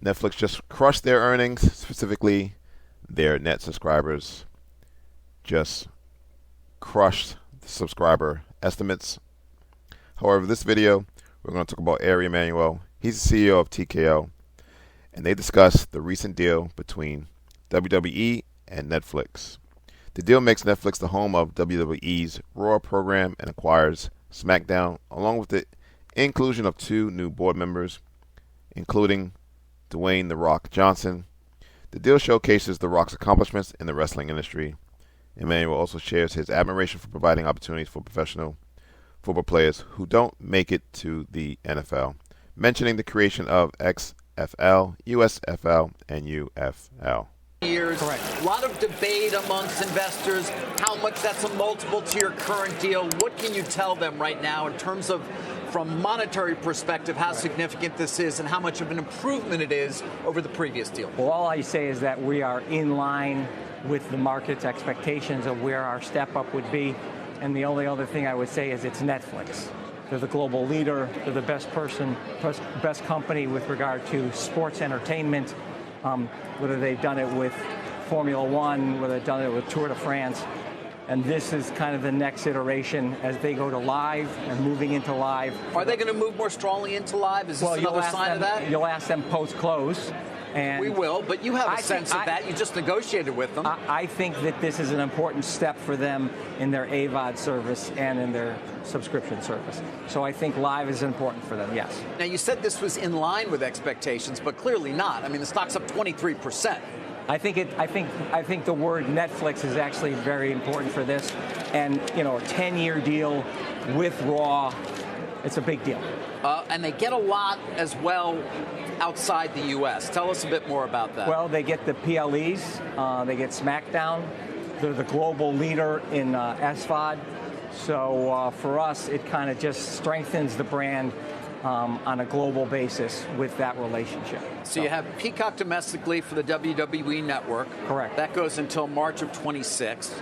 Netflix just crushed their earnings, specifically their net subscribers just crushed the subscriber estimates. However, this video, we're going to talk about Ari Emanuel. He's the CEO of TKO, and they discuss the recent deal between WWE and Netflix. The deal makes Netflix the home of WWE's Raw program and acquires Smackdown, along with the inclusion of 2 new board members, including Dwayne "The Rock" Johnson. The deal showcases The Rock's accomplishments in the wrestling industry. Emanuel also shares his admiration for providing opportunities for professional football players who don't make it to the NFL, mentioning the creation of XFL, USFL, and UFL. Years. Correct. A lot of debate amongst investors, how much that's a multiple to your current deal. What can you tell them right now in terms of, from monetary perspective, how significant this is and how much of an improvement it is over the previous deal? Well, all I say is that we are in line with the market's expectations of where our step up would be. And the only other thing I would say is it's Netflix. They're the global leader. They're the best company with regard to sports entertainment. Whether they've done it with Formula One, whether they've done it with Tour de France. And this is kind of the next iteration as they go to live and moving into live. Are they going to move more strongly into live? Is this another sign of that? You'll ask them post-close. And we will, but you have a sense of that. You just negotiated with them. I think that this is an important step for them in their Avod service and in their subscription service. So I think live is important for them, yes. Now, you said this was in line with expectations, but clearly not. I mean, the stock's up 23%. I think the word Netflix is actually very important for this. And, you know, a 10-year deal with Raw, it's a big deal. And they get a lot as well outside the U.S. Tell us a bit more about that. Well, they get the PLEs. They get Smackdown. They're the global leader in Avod. So for us, it kind of just strengthens the brand on a global basis with that relationship. So you have Peacock domestically for the WWE Network. Correct. That goes until March of 26.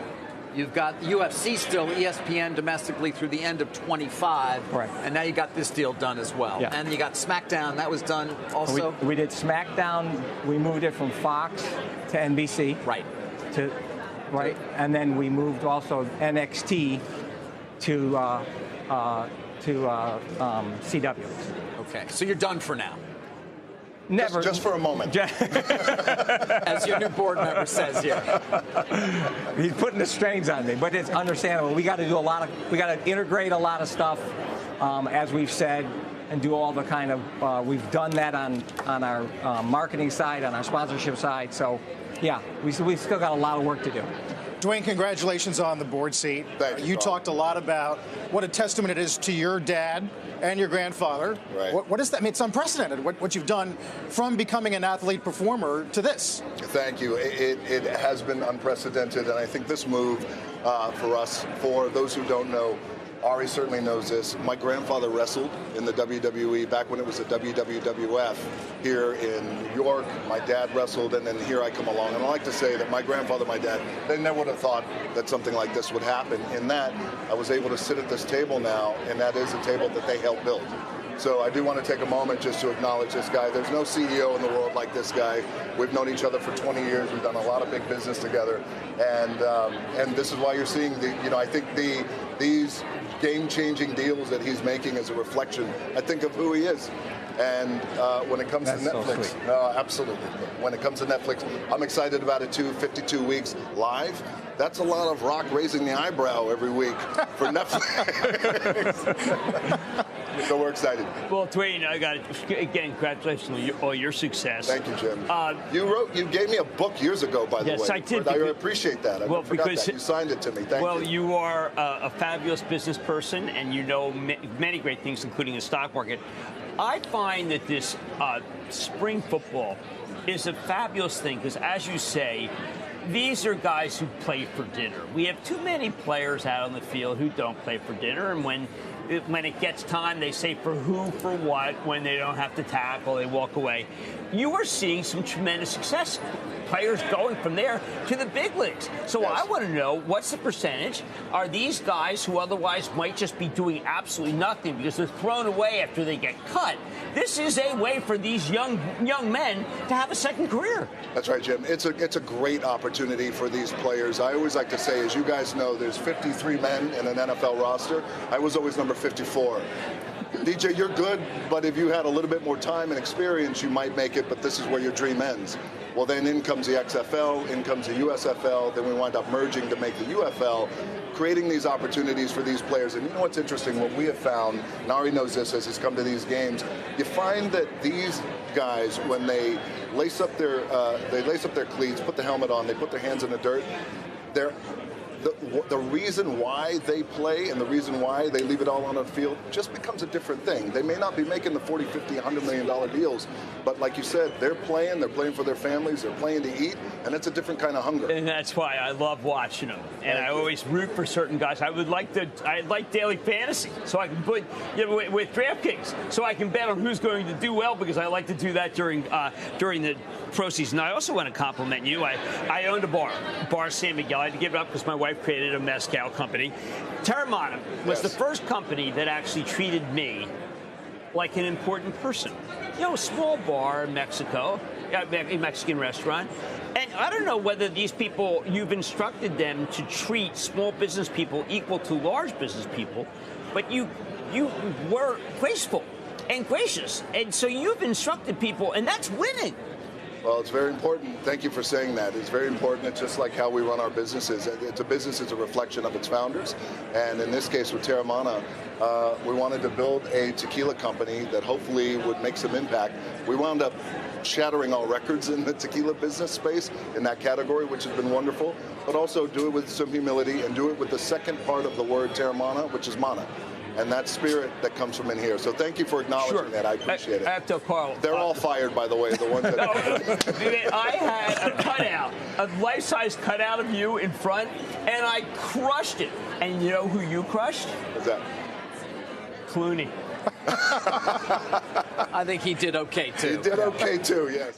You've got UFC still, ESPN domestically through the end of 25. Correct. And now you got this deal done as well. Yeah. And you got Smackdown. That was done also. We did Smackdown. We moved it from Fox to NBC. Right. Right. And then we moved also NXT to CW. Okay. So you're done for now. Never. Just for a moment. As your new board member says here. He's putting the strains on me, but it's understandable. We got to integrate a lot of stuff, as we've said, and do all the kind of, we've done that on our marketing side, on our sponsorship side. So, yeah, we still got a lot of work to do. Dwayne, congratulations on the board seat. You talked a lot about what a testament it is to your dad and your grandfather. Right. What is that? I mean, it's unprecedented what you've done from becoming an athlete performer to this. Thank you. It has been unprecedented, and I think this move for us, for those who don't know, Ari certainly knows this. My grandfather wrestled in the WWE back when it was the WWF here in New York. My dad wrestled, and then here I come along. And I like to say that my grandfather, my dad, they never would have thought that something like this would happen. In that, I was able to sit at this table now, and that is a table that they helped build. So I do want to take a moment just to acknowledge this guy. There's no CEO in the world like this guy. We've known each other for 20 years. We've done a lot of big business together, and this is why you're seeing I think these game-changing deals that he's making as a reflection, I think, of who he is. And when it comes to Netflix, so no, absolutely. When it comes to Netflix, I'm excited about it too. 52 weeks live. That's a lot of Rock raising the eyebrow every week for Netflix. So we're excited. Well, Dwayne, I got it. Again, congratulations on all your success. Thank you, Jim. You gave me a book years ago, by the way. Yes, I did. I appreciate that. I forgot that. You signed it to me. Thank you. Well, you are a fabulous business person, and you know many great things, including the stock market. I find that this spring football is a fabulous thing because, as you say, these are guys who play for dinner. We have too many players out on the field who don't play for dinner, and when when it gets time, they say for who, for what, when they don't have to tackle, they walk away. You are seeing some tremendous success. Players going from there to the big leagues. So Yes. I want to know, what's the percentage? Are these guys who otherwise might just be doing absolutely nothing because they're thrown away after they get cut? This is a way for these young men to have a second career. That's right, Jim. It's a great opportunity for these players. I always like to say, as you guys know, there's 53 men in an NFL roster. I was always number 54. DJ, you're good, but if you had a little bit more time and experience, you might make it, but this is where your dream ends. Well, then in comes the XFL, in comes the USFL, then we wind up merging to make the UFL, creating these opportunities for these players. And you know what's interesting? What we have found, and Ari knows this as he's come to these games, you find that these guys, when they lace up their cleats, put the helmet on, they put their hands in the dirt, the reason why they play and the reason why they leave it all on the field just becomes a different thing. They may not be making the $40, $50, $100 million deals, but like you said, they're playing for their families, they're playing to eat, and it's a different kind of hunger. And that's why I love watching them. And I always root for certain guys. I like daily fantasy, so I can put, with DraftKings, so I can bet on who's going to do well, because I like to do that during the pro season. I also want to compliment you. I owned a bar San Miguel. I had to give it up because my wife created a mezcal company. Terramana was the first company that actually treated me like an important person. A small bar in Mexico, a Mexican restaurant. And I don't know whether these people, you've instructed them to treat small business people equal to large business people, but you were graceful and gracious. And so you've instructed people, and that's winning. Well, it's very important. Thank you for saying that. It's very important. It's just like how we run our businesses. It's a business is a reflection of its founders. And in this case with Terramana, we wanted to build a tequila company that hopefully would make some impact. We wound up shattering all records in the tequila business space in that category, which has been wonderful, but also do it with some humility and do it with the second part of the word Terramana, which is mana. And that spirit that comes from in here. So thank you for acknowledging that. I appreciate it. I have to, Carl. They're all fired, by the way, the ones that... I had a cutout, a life-size cutout of you in front, and I crushed it. And you know who you crushed? What's that? Clooney. I think he did okay, too. He did okay, too, yes.